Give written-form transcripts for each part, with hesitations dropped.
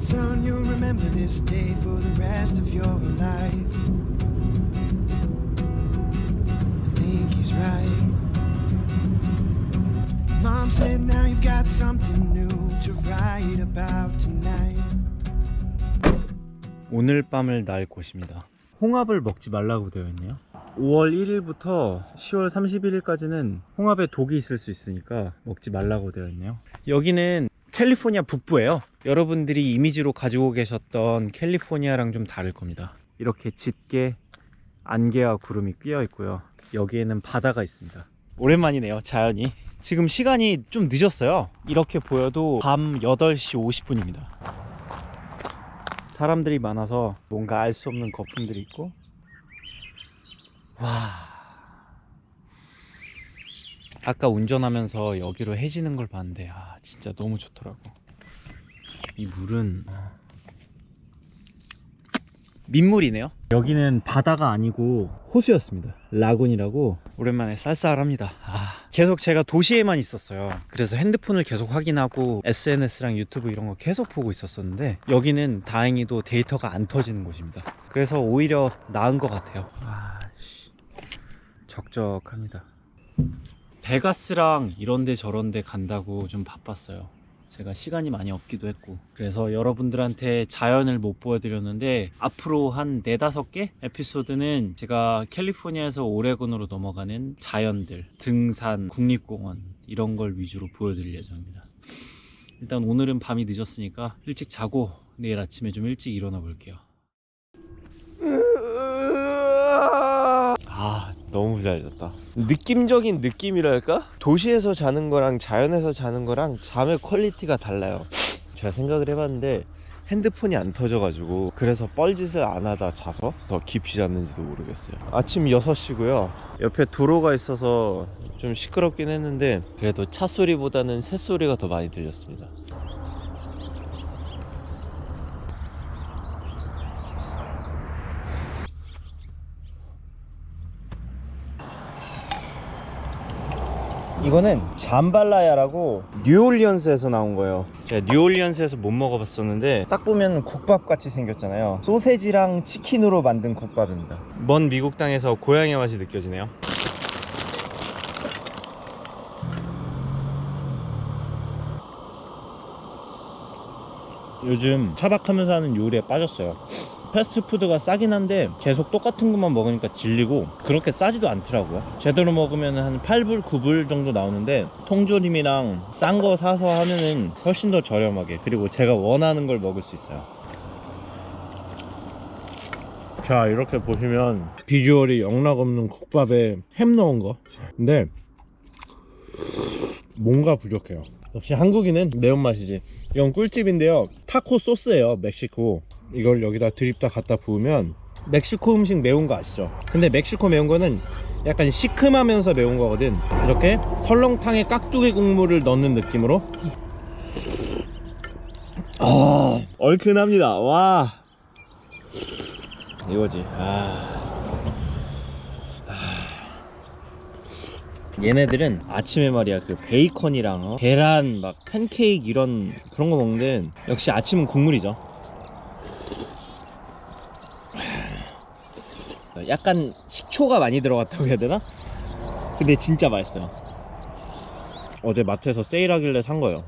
son, you'll remember this day for the rest of your life. I think he's right. Mom said now you've got something new to write about tonight. 오늘 밤을 날 곳입니다. 홍합을 먹지 말라고 되어 있네요. 5월 1일부터 10월 31일까지는 홍합에 독이 있을 수 있으니까 먹지 말라고 되어 있네요. 여기는 캘리포니아 북부예요. 여러분들이 이미지로 가지고 계셨던 캘리포니아랑 좀 다를 겁니다. 이렇게 짙게 안개와 구름이 끼어 있고요. 여기에는 바다가 있습니다. 오랜만이네요, 자연이. 지금 시간이 좀 늦었어요. 이렇게 보여도 밤 8시 50분입니다 사람들이 많아서 뭔가 알 수 없는 거품들이 있고, 와, 아까 운전하면서 여기로 해지는 걸 봤는데 진짜 너무 좋더라고. 이 물은 민물이네요. 여기는 바다가 아니고 호수였습니다. 라군이라고. 오랜만에 쌀쌀합니다. 계속 제가 도시에만 있었어요. 그래서 핸드폰을 계속 확인하고 SNS랑 유튜브 이런 거 계속 보고 있었었는데, 여기는 다행히도 데이터가 안 터지는 곳입니다. 그래서 오히려 나은 것 같아요. 적적합니다. 베가스랑 이런데 저런데 간다고 좀 바빴어요. 제가 시간이 많이 없기도 했고, 그래서 여러분들한테 자연을 못 보여드렸는데 앞으로 한 4-5개 에피소드는 제가 캘리포니아에서 오레곤으로 넘어가는 자연들, 등산, 국립공원 이런 걸 위주로 보여드릴 예정입니다. 일단 오늘은 밤이 늦었으니까 일찍 자고 내일 아침에 좀 일찍 일어나 볼게요. 너무 잘 잤다. 느낌적인 느낌이랄까? 도시에서 자는 거랑 자연에서 자는 거랑 잠의 퀄리티가 달라요. 제가 생각을 해봤는데 핸드폰이 안 터져가지고 그래서 뻘짓을 안 하다 자서 더 깊이 잤는지도 모르겠어요. 아침 6시고요 옆에 도로가 있어서 좀 시끄럽긴 했는데 그래도 차 소리보다는 새 소리가 더 많이 들렸습니다. 이거는 잠발라야라고 뉴올리언스에서 나온 거예요. 제가 뉴올리언스에서 못 먹어봤었는데 딱 보면 국밥 같이 생겼잖아요. 소세지랑 치킨으로 만든 국밥입니다. 먼 미국 땅에서 고향의 맛이 느껴지네요. 요즘 차박하면서 하는 요리에 빠졌어요. 패스트푸드가 싸긴 한데 계속 똑같은 것만 먹으니까 질리고, 그렇게 싸지도 않더라고요. 제대로 먹으면 한 8불, 9불 정도 나오는데 통조림이랑 싼 거 사서 하면은 훨씬 더 저렴하게, 그리고 제가 원하는 걸 먹을 수 있어요. 자, 이렇게 보시면 비주얼이 영락없는 국밥에 햄 넣은 거. 근데 뭔가 부족해요. 역시 한국인은 매운맛이지. 이건 꿀팁인데요, 타코 소스예요. 멕시코. 이걸 여기다 드립다 갖다 부으면, 멕시코 음식 매운 거 아시죠? 근데 멕시코 매운 거는 약간 시큼하면서 매운 거거든. 이렇게 설렁탕에 깍두기 국물을 넣는 느낌으로. 얼큰합니다. 와, 이거지. 얘네들은 아침에 말이야 그 베이컨이랑 계란 막 팬케이크 이런 그런 거 먹는데, 역시 아침은 국물이죠. 약간 식초가 많이 들어갔다고 해야 되나? 근데 진짜 맛있어요. 어제 마트에서 세일하길래 산 거예요.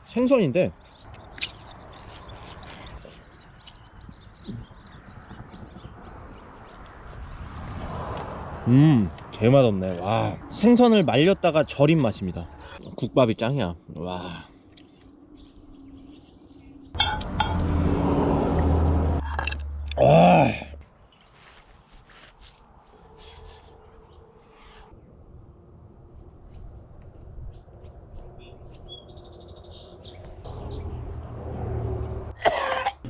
생선인데 개맛없네. 와, 생선을 말렸다가 절인 맛입니다. 국밥이 짱이야. 와.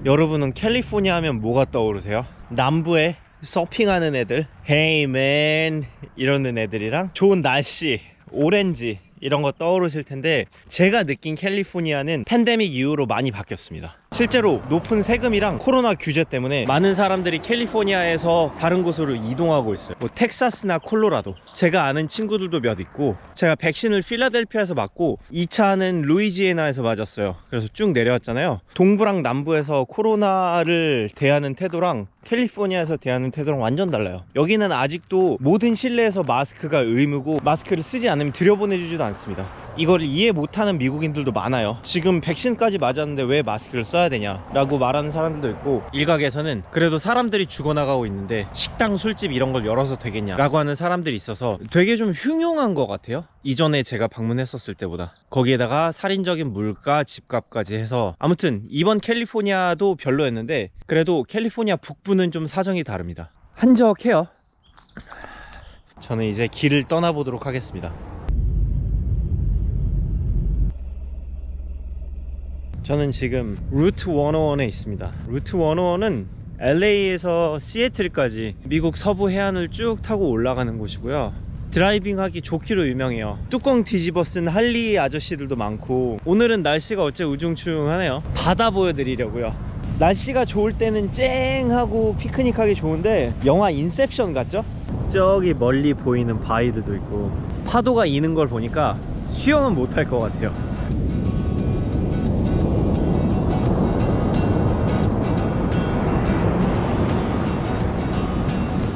여러분은 캘리포니아 하면 뭐가 떠오르세요? 남부에 서핑하는 애들, Hey man 이러는 애들이랑 좋은 날씨, 오렌지 이런 거 떠오르실 텐데, 제가 느낀 캘리포니아는 팬데믹 이후로 많이 바뀌었습니다. 실제로 높은 세금이랑 코로나 규제 때문에 많은 사람들이 캘리포니아에서 다른 곳으로 이동하고 있어요. 뭐 텍사스나 콜로라도. 제가 아는 친구들도 몇 있고, 제가 백신을 필라델피아에서 맞고 2차는 루이지애나에서 맞았어요. 그래서 쭉 내려왔잖아요. 동부랑 남부에서 코로나를 대하는 태도랑 캘리포니아에서 대하는 태도랑 완전 달라요. 여기는 아직도 모든 실내에서 마스크가 의무고, 마스크를 쓰지 않으면 들여보내주지도 않습니다. 이걸 이해 못하는 미국인들도 많아요. 지금 백신까지 맞았는데 왜 마스크를 써야 되냐 라고 말하는 사람들도 있고, 일각에서는 그래도 사람들이 죽어나가고 있는데 식당, 술집 이런 걸 열어서 되겠냐 라고 하는 사람들이 있어서 되게 좀 흉흉한 것 같아요. 이전에 제가 방문했었을 때보다. 거기에다가 살인적인 물가, 집값까지 해서, 아무튼 이번 캘리포니아도 별로였는데, 그래도 캘리포니아 북부는 좀 사정이 다릅니다. 한적해요. 저는 이제 길을 떠나보도록 하겠습니다. 저는 지금 루트 101에 있습니다. 루트 101은 LA에서 시애틀까지 미국 서부 해안을 쭉 타고 올라가는 곳이고요. 드라이빙 하기 좋기로 유명해요. 뚜껑 뒤집어 쓴 할리 아저씨들도 많고, 오늘은 날씨가 어째 우중충하네요. 바다 보여드리려고요. 날씨가 좋을 때는 쨍하고 피크닉하기 좋은데 영화 인셉션 같죠? 저기 멀리 보이는 바위들도 있고, 파도가 이는 걸 보니까 수영은 못할 것 같아요.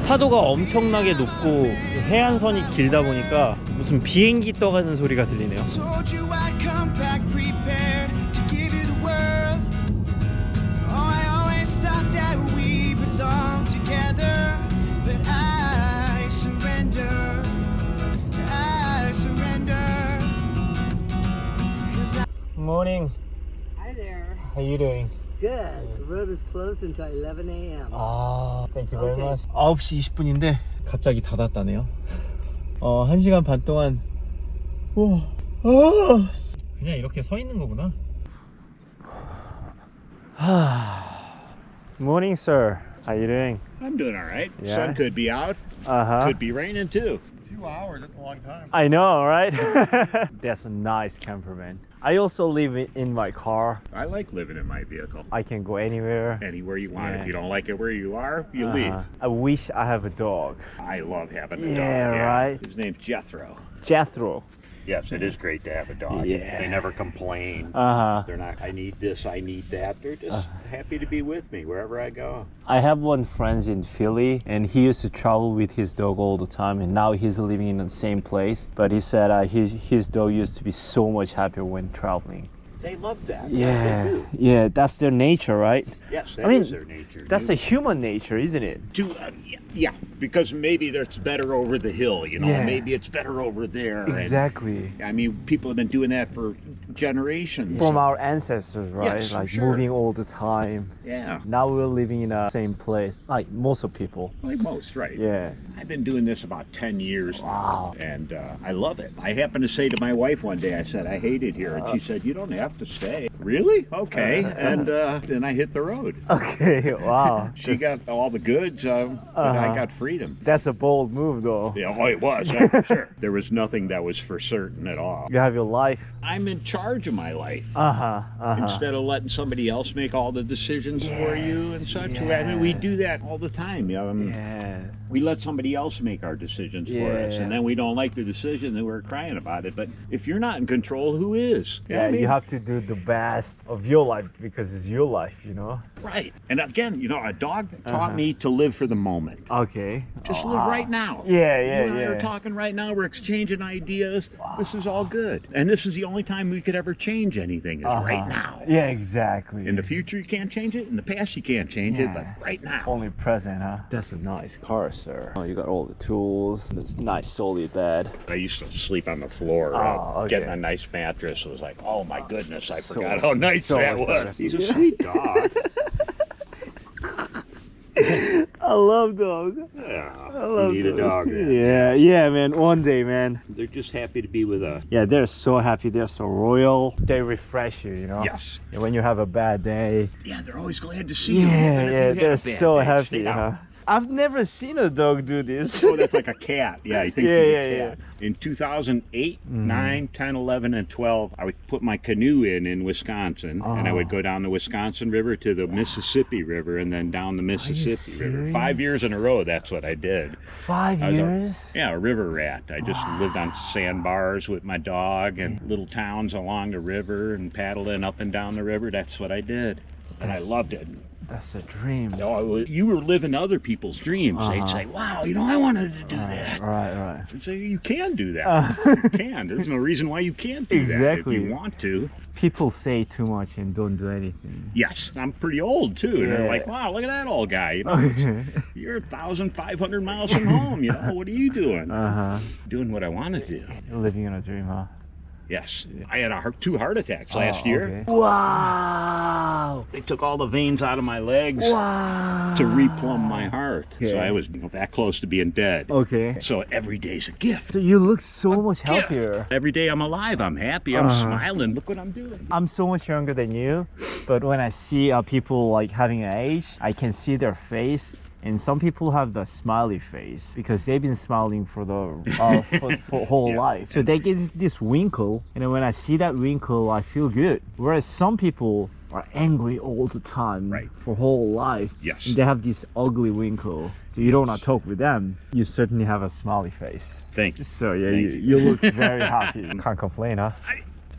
파도가 엄청나게 높고 해안선이 길다 보니까 무슨 비행기 떠가는 소리가 들리네요. Told you I'd come back prepared to give you the world. Oh, I always thought that we belonged together, but I surrender. I surrender. 'Cause I Morning. Hi there. How you doing? Good. The road is closed until 11 a.m. 아, thank you very Okay. much. 9시 20분인데 갑자기 닫았다네요. 1시간 반 동안 그냥 이렇게 서 있는 거구나. Morning, sir. How you doing? I'm doing all right. Yeah. Sun could be out, Uh-huh. could be raining too. 2 hours, that's a long time. I know, right? That's a nice camper, man. I also live in my car. I like living in my vehicle. I can go anywhere. Anywhere you want. Yeah. If you don't like it where you are, you leave. I wish I have a dog. I love having a Yeah, dog. right. His name's Jethro. Jethro. Yes, it is great to have a dog. Yeah. They never complain. Uh-huh. They're not, I need this, I need that. They're just happy to be with me wherever I go. I have one friend in Philly, and he used to travel with his dog all the time, and now he's living in the same place. But he said his dog used to be so much happier when traveling. They love that. Yeah, They do. yeah, that's their nature, right? Yes, I that mean, is their nature. That's a human nature, isn't it? Yeah, because maybe it's better over the hill, you know. Yeah. Maybe it's better over there. and- Exactly. I mean, people have been doing that for generations. From our ancestors, right? Yes, like sure. moving all the time. Yeah, Now we're living in the same place, like most of people. like most, right? Yeah. I've been doing this about 10 years Wow. now, and I love it. I happened to say to my wife one day, I said, I hate it here. And she said, you don't have to stay. Really? Okay. And then I hit the road. Okay. Wow. She got all the goods, and I got freedom. That's a bold move, though. Yeah, oh, it was, that's for sure. There was nothing that was for certain at all. You have your life. I'm in charge of my life. Uh-huh. Instead of letting somebody else make all the decisions for you and such. I mean, we do that all the time. Yeah. We let somebody else make our decisions for us, Yeah. and then we don't like the decision, and we're crying about it. But if you're not in control, who is? You know Yeah, what I mean? you have to do the best of your life because it's your life, you know? Right. And again, you know, a dog taught me to live for the moment. Okay. Just live right now. Yeah, You and I yeah, are yeah. talking right now. We're exchanging ideas. This is all good. And this is the only time we could ever change anything is right now. Yeah, exactly. In the future, you can't change it. In the past, you can't change it. But Yeah. right now. Only present, huh? That's a nice car, sir. Oh, you got all the tools. This nice solid bed. I used to sleep on the floor, Oh, okay. getting a nice mattress. It was like, oh my goodness, I So forgot how nice so that much was. better. He's a sweet dog. I love dogs. Yeah, I love you need a dog. Yeah, yeah, man. One day, man. They're just happy to be with us. Yeah, they're so happy. They're so royal. They refresh you, you know? Yes. When you have a bad day. Yeah, they're always glad to see you. Yeah, even if yeah, you had they're a bad so day. happy, Stay down. huh? I've never seen a dog do this. Oh, that's like a cat. Yeah, he thinks Yeah, he's yeah, a cat. In 2008, 9, 10, 11, and 12, I would put my canoe in Wisconsin, and I would go down the Wisconsin River to the Mississippi River, and then down the Mississippi River. serious? 5 years in a row, that's what I did. 5 I was years? a river rat. I just lived on sandbars with my dog and little towns along the river and paddling up and down the river. That's what I did, and I loved it. That's a dream. No, you were living other people's dreams. They'd say, wow, I wanted to do that. Right. I'd say, you can do that. You can. There's no reason why you can't do Exactly. that if you want to. People say too much and don't do anything. Yes, I'm pretty old too. And they're Yeah. like, wow, look at that old guy. You're 1,500 miles from home. What are you doing? Doing what I want to do. Living in a dream, huh? Yes. I had 2 heart attacks last year. Okay. Wow. They took all the veins out of my legs Wow. to replumb my heart. Okay. So I was that close to being dead. Okay. So every day's a gift. So you look so much Gift. healthier. Every day I'm alive. I'm happy. I'm smiling. Look what I'm doing. I'm so much younger than you, but when I see people like having an age, I can see their face. And some people have the smiley face because they've been smiling for the for whole Yeah. life. So they get this wrinkle, and then when I see that wrinkle, I feel good. Whereas some people are angry all the time Right. for whole life. Yes. And they have this ugly wrinkle. So you don't want to talk with them. You certainly have a smiley face. Thank you. So yeah, Thank you look very happy. Can't complain, huh?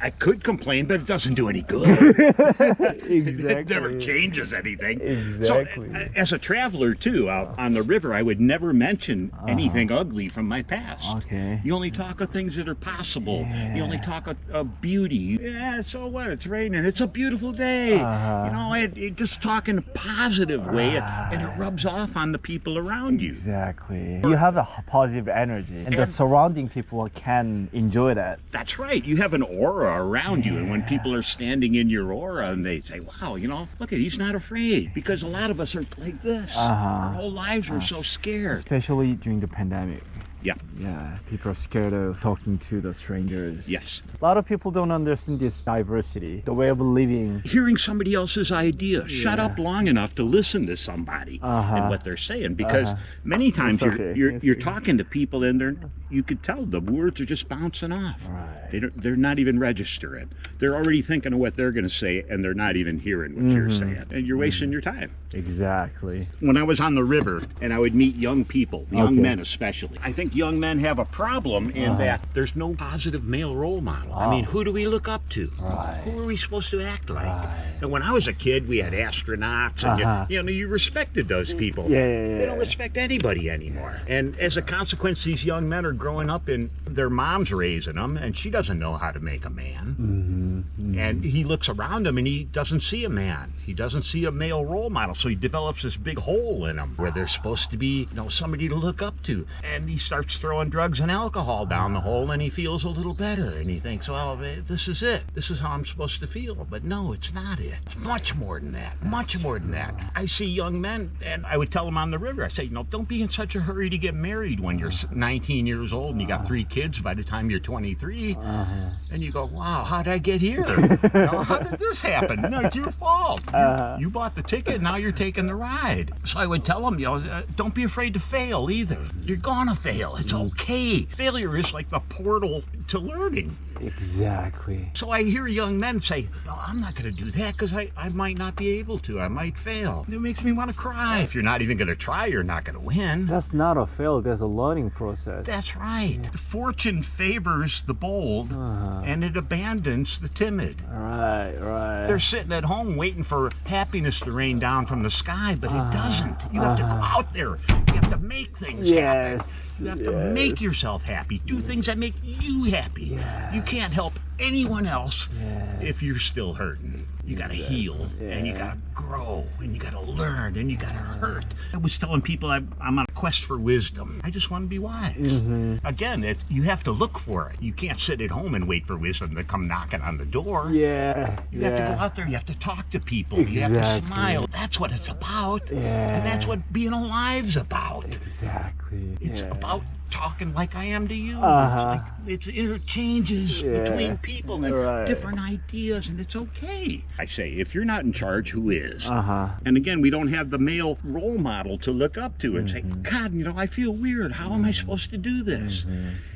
I could complain, but it doesn't do any good. It never changes anything. Exactly. So, as a traveler too, out on the river, I would never mention anything ugly from my past. Okay. You only talk of things that are possible. You only talk of beauty. Yeah, so what? It's raining. It's a beautiful day. It just talk in a positive way, and it rubs off on the people around you. Exactly. You have a positive energy, and the surrounding people can enjoy that. That's right. You have an aura around you, and when people are standing in your aura and they say, wow, look at, he's not afraid, because a lot of us are like this. Our whole lives we're so scared. Especially during the pandemic. Yeah. Yeah, people are scared of talking to the strangers. Yes. A lot of people don't understand this diversity, the way of living. Hearing somebody else's idea, shut up long enough to listen to somebody and what they're saying, because many times It's okay. you're talking to people and you could tell the words are just bouncing off. Right. They're not even registering. They're already thinking of what they're going to say, and they're not even hearing what you're saying, and you're wasting your time. Exactly. When I was on the river and I would meet young people, young Okay. men especially, I think young men have a problem in that there's no positive male role model. I mean, who do we look up to? Right. Who are we supposed to act like? And when I was a kid, we had astronauts, and you respected those people. Yeah. They don't respect anybody anymore. And as a consequence, these young men are growing up and their mom's raising them, and she doesn't know how to make a man. And he looks around him and he doesn't see a man. He doesn't see a male role model. So he develops this big hole in him where there's supposed to be, somebody to look up to. And he starts throwing drugs and alcohol down the hole, and he feels a little better. And he thinks, well, this is it. This is how I'm supposed to feel. But no, it's not it. It's much more than that. Much more than that. I see young men, and I would tell them on the river, I say, don't be in such a hurry to get married when you're 19 years old and you got 3 kids by the time you're 23. And you go, wow, how'd I get here? How did this happen? No, it's your fault. You bought the ticket, now you're taking the ride. So I would tell them, don't be afraid to fail either. You're gonna fail. It's okay. Failure is like the portal to learning. Exactly. So I hear young men say, no, I'm not going to do that because I might not be able to. I might fail. It makes me want to cry. If you're not even going to try, you're not going to win. That's not a fail. There's a learning process. That's right. Fortune favors the bold and it abandons the timid. Right. They're sitting at home waiting for happiness to rain down from the sky, but it doesn't. You have to go out there. You have to make things happen. You have to make yourself happy. Do things that make you happy. You can't help anyone else if you're still hurting. You gotta heal, and you gotta grow, and you gotta learn, and you gotta hurt. I was telling people I'm on a quest for wisdom. I just want to be wise. Again, you have to look for it. You can't sit at home and wait for wisdom to come knocking on the door. You have to go out there. You have to talk to people. You have to smile. That's what it's about. And that's what being alive's about. Exactly. It's about talking like I am to you. It's interchanges between people and different ideas, and it's okay. I say, if you're not in charge, who is? is. Uh-huh. And again, we don't have the male role model to look up to and say, God, I feel weird. How am I supposed to do this?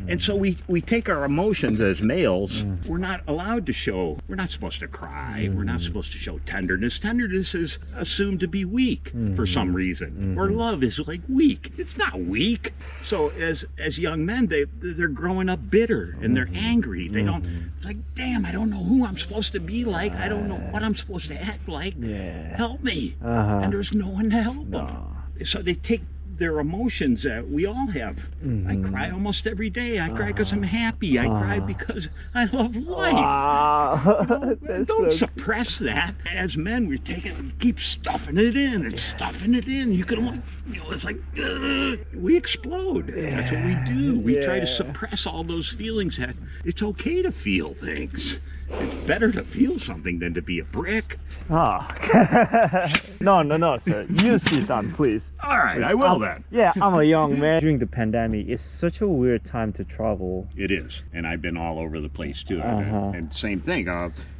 And so we take our emotions as males. We're not allowed to show, we're not supposed to cry. We're not supposed to show tenderness. Tenderness is assumed to be weak for some reason. Or love is like weak. It's not weak. So as young men, they're growing up bitter and they're angry. They don't, it's like, damn, I don't know who I'm supposed to be like. I don't know what I'm supposed to act like. Help me. And there's no one to help them. So they take their emotions that we all have. I cry almost every day. I cry because I'm happy. I cry because I love life. Don't suppress that. As men, we take it and keep stuffing it in and stuffing it in. You can only, it's like, we explode. That's what we do. We try to suppress all those feelings. That it's okay to feel things. It's better to feel something than to be a brick. No, sir. You sit down, please. All right, I will then. Yeah, I'm a young man. During the pandemic, it's such a weird time to travel. It is, and I've been all over the place too. And same thing.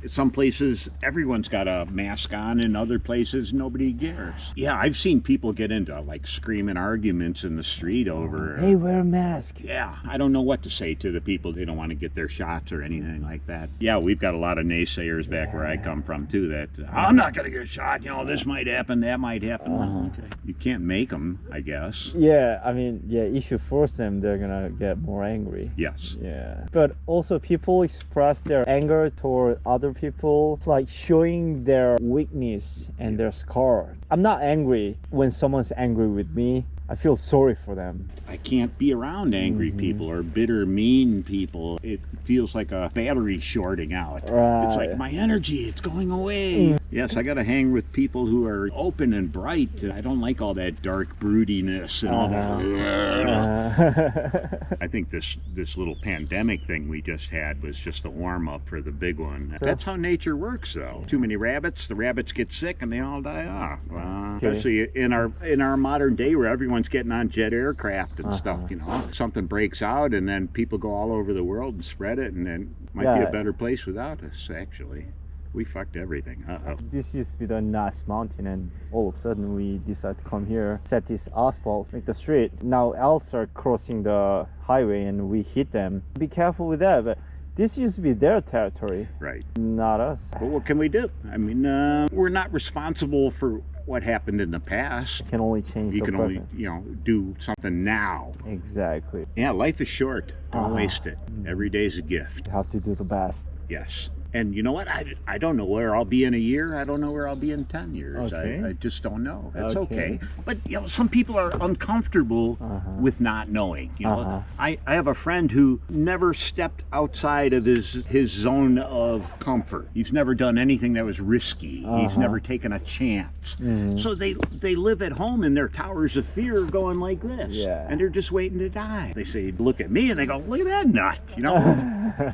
Some places everyone's got a mask on, and other places nobody cares. Yeah, I've seen people get into like screaming arguments in the street over. Hey, wear a mask. Yeah, I don't know what to say to the people. They don't want to get their shots or anything like that. Yeah, we've got a lot of naysayers back where I come from too. That I'm not gonna get shot. This might happen, that might happen. Well, okay, you can't make them, I guess. Yeah, I mean, if you force them, they're gonna get more angry. Yes. Yeah. But also, people express their anger toward other people, like showing their weakness and their scar. I'm not angry when someone's angry with me. I feel sorry for them. I can't be around angry people or bitter, mean people. It feels like a battery shorting out. Right. It's like my energy, it's going away. Yes, I got to hang with people who are open and bright. I don't like all that dark broodiness and all that. I think this little pandemic thing we just had was just a warm-up for the big one. That's how nature works, though. Too many rabbits, the rabbits get sick and they all die off. Especially in our modern day where everyone's getting on jet aircraft and stuff, something breaks out and then people go all over the world and spread it, and then might be a better place without us. Actually, we fucked everything. This used to be the nice mountain, and all of a sudden we decided to come here, set this asphalt, make the street. Now elves are crossing the highway and we hit them. Be careful with that. But this used to be their territory, right? Not us. But what can we do? I mean, we're not responsible for what happened in the past. You can only change the present. You can only, do something now. Exactly. Yeah, life is short. Don't waste it. Every day's a gift. You have to do the best. Yes. And you know what? I don't know where I'll be in a year. I don't know where I'll be in 10 years. Okay. I just don't know. It's okay. But, some people are uncomfortable with not knowing. I have a friend who never stepped outside of his zone of comfort. He's never done anything that was risky. He's never taken a chance. So they live at home in their towers of fear going like this. Yeah. And they're just waiting to die. They say, look at me, and they go, look at that nut.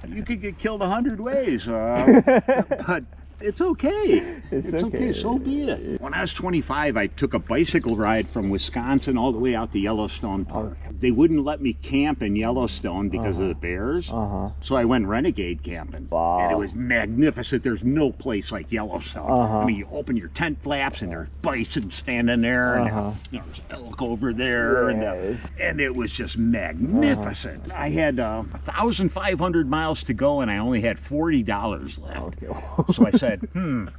You could get killed 100 ways. But it's okay. It's okay. So be it. When I was 25, I took a bicycle ride from Wisconsin all the way out to Yellowstone Park. They wouldn't let me camp in Yellowstone because of the bears. So I went renegade camping. Wow. And it was magnificent. There's no place like Yellowstone. I mean, you open your tent flaps and there's bison standing there, and there's elk over there, and it was just magnificent. I had 1,500 miles to go, and I only had $40 left. So I said,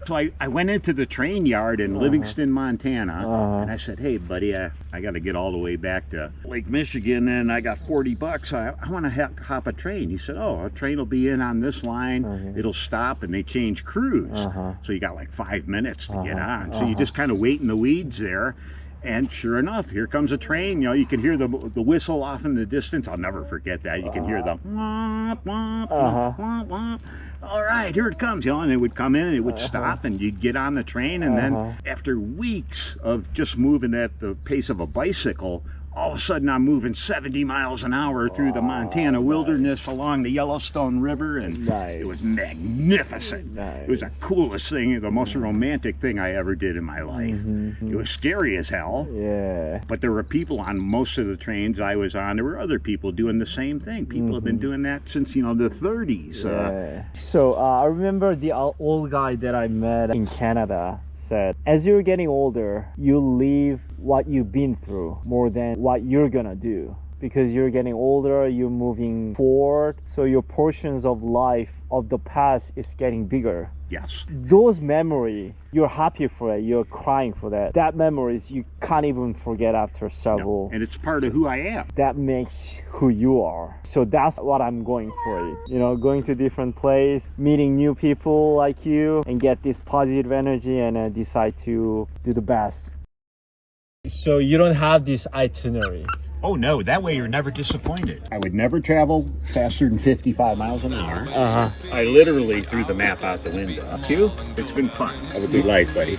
So I went into the train yard in Livingston, Montana, and I said, hey, buddy, I got to get all the way back to Lake Michigan, and I got $40. I want to hop a train. He said, oh, a train will be in on this line. It'll stop, and they change crews. So you got like 5 minutes to get on. So you just kind of wait in the weeds there. And sure enough, here comes a train. You can hear the whistle off in the distance. I'll never forget that. You can hear the womp, womp, womp, womp, womp. All right, here it comes. And it would come in and it would stop, and you'd get on the train. And then after weeks of just moving at the pace of a bicycle, all of a sudden I'm moving 70 miles an hour through the Montana wilderness along the Yellowstone River, and it was magnificent. It was the coolest thing, the most romantic thing I ever did in my life. It was scary as hell. But there were people on most of the trains I was on. There were other people doing the same thing. People have been doing that since, the 30s. So I remember the old guy that I met in Canada said, as you're getting older, you leave what you've been through more than what you're gonna do. Because you're getting older, you're moving forward, so your portions of life of the past is getting bigger. Yes. Those memories, you're happy for it, you're crying for that. That memories you can't even forget after several. And it's part of who I am. That makes who you are. So that's what I'm going for. You know, going to different place, meeting new people like you, and get this positive energy and decide to do the best. So you don't have this itinerary. Oh no, that way you're never disappointed. I would never travel faster than 55 miles an hour. I literally threw the map out the window. You? It's been fun. Have a good life, buddy.